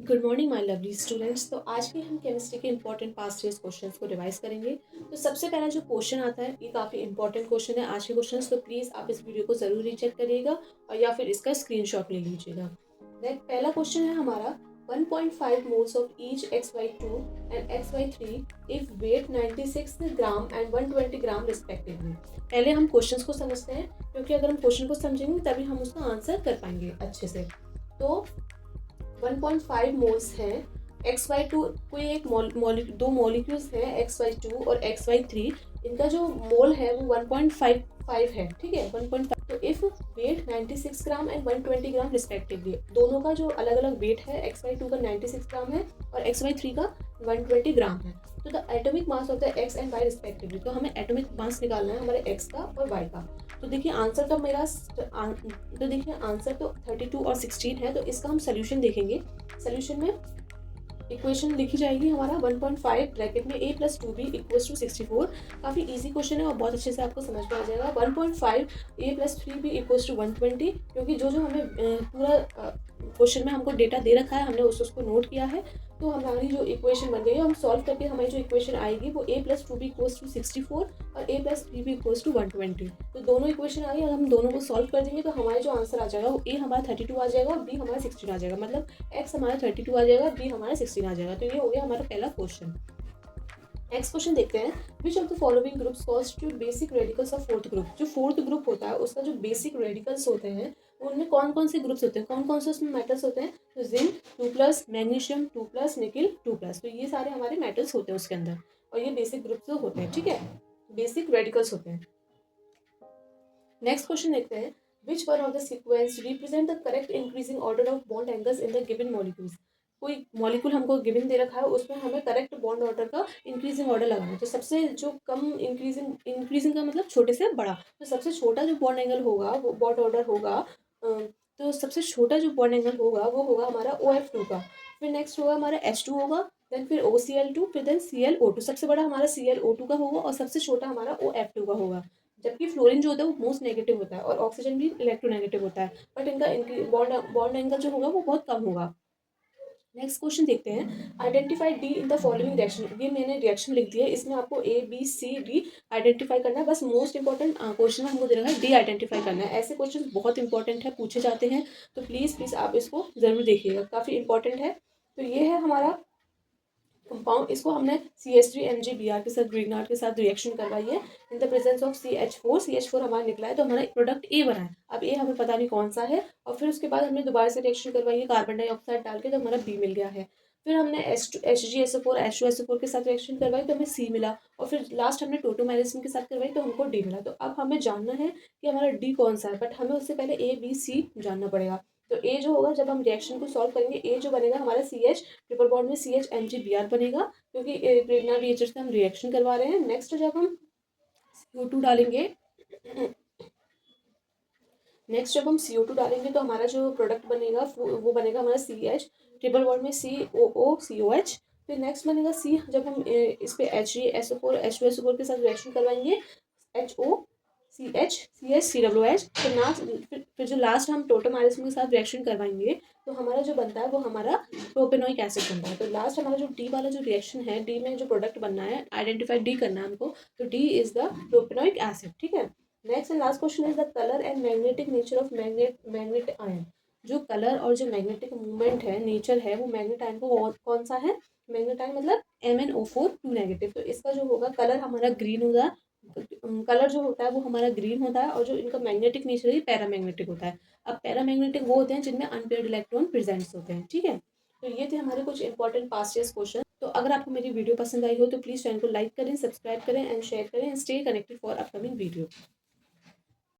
Good morning my lovely students. तो आज भी हम केमिस्ट्री के इंपॉर्टेंट पास्ट ईयर्स क्वेश्चंस को रिवाइज करेंगे। तो सबसे पहला जो क्वेश्चन आता है ये काफ़ी इंपॉर्टेंट क्वेश्चन है आज के क्वेश्चंस, तो प्लीज़ आप इस वीडियो को ज़रूर रीचेक करिएगा और या फिर इसका स्क्रीनशॉट ले लीजिएगा। देन पहला क्वेश्चन है हमारा 1.5 moles of each XY2 and XY3 if weight 96 gram and 120 gram respectively. पहले हम क्वेश्चंस को समझते हैं, क्योंकि अगर हम क्वेश्चन को समझेंगे तभी हम उसका आंसर कर पाएंगे अच्छे से। तो 1.5 मोल्स हैं XY2, कोई एक दो मॉलिक्यूल्स हैं XY2 और XY3। इनका जो मोल है वो 1.55 है, ठीक है 1.5। तो if wait 96 gram and 120 gram respectively, दोनों का जो अलग अलग वेट है XY2 का 96 ग्राम है और XY3 का 120 ग्राम है। तो the atomic mass of the X and Y respectively, तो हमें एटॉमिक मास निकालना है हमारे X का और Y का। तो देखिए आंसर का मेरा तो देखिए आंसर तो 32 और 16 है, तो इसका हम सोल्यूशन देखेंगे। सोल्यूशन में इक्वेशन लिखी जाएगी हमारा 1.5 ब्रैकेट में a + 2b = 64। काफ़ी इजी क्वेश्चन है और बहुत अच्छे से आपको समझ में आ जाएगा। 1.5 a + 3b = 120, क्योंकि जो हमें पूरा क्वेश्चन में हमको डेटा दे रखा है, हमने उसको नोट किया है। तो हमारी जो इक्वेशन बन गई है, हम सॉल्व करके हमारी जो इक्वेशन आएगी वो a + 2b = 64 और a + 3b = 120। तो दोनों इक्वेशन आ गई, अगर हम दोनों को सॉल्व कर देंगे तो हमारा जो आंसर आ जाएगा वो a हमारा 32 आ जाएगा और b हमारा 16 आ जाएगा। मतलब x हमारा 32 आ जाएगा, b हमारा 16 आ जाएगा। तो ये हो गया हमारा पहला क्वेश्चन। नेक्स्ट क्वेश्चन देखते हैं, which of the following groups constitute basic radicals of fourth group. जो फोर्थ ग्रुप होता है उसका जो बेसिक रेडिकल्स होते हैं उनमें कौन कौन से ग्रुप्स होते हैं, कौन कौन से उसमें मेटल्स होते हैं। तो जिंक 2+, मैग्नीशियम 2+, निकिल 2+। तो ये सारे हमारे मेटल्स होते हैं उसके अंदर और ये बेसिक ग्रुप्स होते हैं, ठीक है, बेसिक रेडिकल्स होते हैं। नेक्स्ट क्वेश्चन देखते हैं, which one of the sequence represent the correct increasing order of bond angles in the given molecules. कोई मॉलिक्यूल हमको गिवन दे रखा है, उसमें हमें करेक्ट बॉन्ड ऑर्डर का इंक्रीजिंग ऑर्डर लगाना है। तो सबसे जो कम इंक्रीजिंग का मतलब छोटे से बड़ा, तो सबसे छोटा जो बॉन्ड एंगल होगा वो बॉन्ड ऑर्डर होगा। तो सबसे छोटा जो बॉन्ड एंगल होगा वो होगा हमारा OF2 का। फिर नेक्स्ट होगा हमारा H2 होगा, देन फिर OCl2, फिर देन ClO2। सबसे बड़ा हमारा ClO2 का होगा और सबसे छोटा हमारा OF2 का होगा। जबकि फ्लोरीन जो होता है वो मोस्ट नेगेटिव होता है और ऑक्सीजन भी इलेक्ट्रोनेगेटिव होता है, बट इनका बॉन्ड एंगल जो होगा वो बहुत कम होगा। नेक्स्ट क्वेश्चन देखते हैं, identify D in the following reaction. ये मैंने रिएक्शन लिख दिया है, इसमें आपको A B C D identify करना है। बस मोस्ट इंपॉर्टेंट क्वेश्चन हमको दे रखा है डी आइडेंटिफाई करना है। ऐसे क्वेश्चन बहुत इंपॉर्टेंट है, पूछे जाते हैं, तो प्लीज़ आप इसको ज़रूर देखिएगा, काफ़ी इंपॉर्टेंट है। तो ये है हमारा कंपाउंड, इसको हमने CH3MgBr के साथ ग्रीनहार्ट के साथ रिएक्शन करवाई है in the presence of CH4 हमारा निकला है, तो हमारा प्रोडक्ट A बना है। अब A हमें पता नहीं कौन सा है, और फिर उसके बाद हमने दोबारा से रिएक्शन करवाई है कार्बन डाइऑक्साइड डाल के, तो हमारा B मिल गया है। फिर हमने HgSO4 H2SO4 के साथ रिएक्शन करवाई तो हमें C मिला, और फिर लास्ट हमने टोटोमेरिस्म के साथ करवाई तो हमको D मिला। तो अब हमें जानना है कि हमारा D कौन सा है, बट हमें उससे पहले A B C जानना पड़ेगा। तो ए जो होगा, जब हम रिएक्शन को सॉल्व करेंगे, ए जो बनेगा हमारा CH ट्रिपल बॉन्ड में CH Mg Br बनेगा, क्योंकि प्रेग्नेंट नेचर से हम रिएक्शन करवा रहे हैं। नेक्स्ट जब हम CO2 डालेंगे तो हमारा जो प्रोडक्ट बनेगा वो बनेगा हमारा CH ट्रिपल बॉन्ड में COO COH। फिर नेक्स्ट बनेगा C, जब हम इस पे HgSO4 H2SO4 के साथ रिएक्शन करवाएंगे HOCH फिर जो लास्ट हम टोटोमेरिस्म के साथ रिएक्शन करवाएंगे तो हमारा जो बनता है वो हमारा प्रोपेनोइक एसिड बनता है। तो लास्ट हमारा जो डी वाला जो रिएक्शन है, डी में जो प्रोडक्ट बनना है, आइडेंटिफाई डी करना है हमको, तो D is the propanoic acid, ठीक है। Next and last question is the colour and magnetic nature of manganate ion. जो कलर और जो मैग्नेटिक मूवमेंट है, नेचर है, वो मैग्नेट आयन को कौन सा है। मैग्नेट आयन मतलब MnO4 2 नेगेटिव। तो इसका जो होगा कलर हमारा ग्रीन होगा, कलर जो होता है वो हमारा ग्रीन होता है, और जो इनका मैग्नेटिक नेचर है पैरामैग्नेटिक होता है। अब पैरामैग्नेटिक वो होते हैं जिनमें अनपेयर्ड इलेक्ट्रॉन प्रेजेंट्स होते हैं, ठीक है। तो ये थे हमारे कुछ इंपॉर्टेंट पास्ट ईयर्स क्वेश्चन। तो अगर आपको मेरी वीडियो पसंद आई हो तो प्लीज़ चैनल को लाइक करें, सब्सक्राइब करें एंड शेयर करें, and stay connected for upcoming video.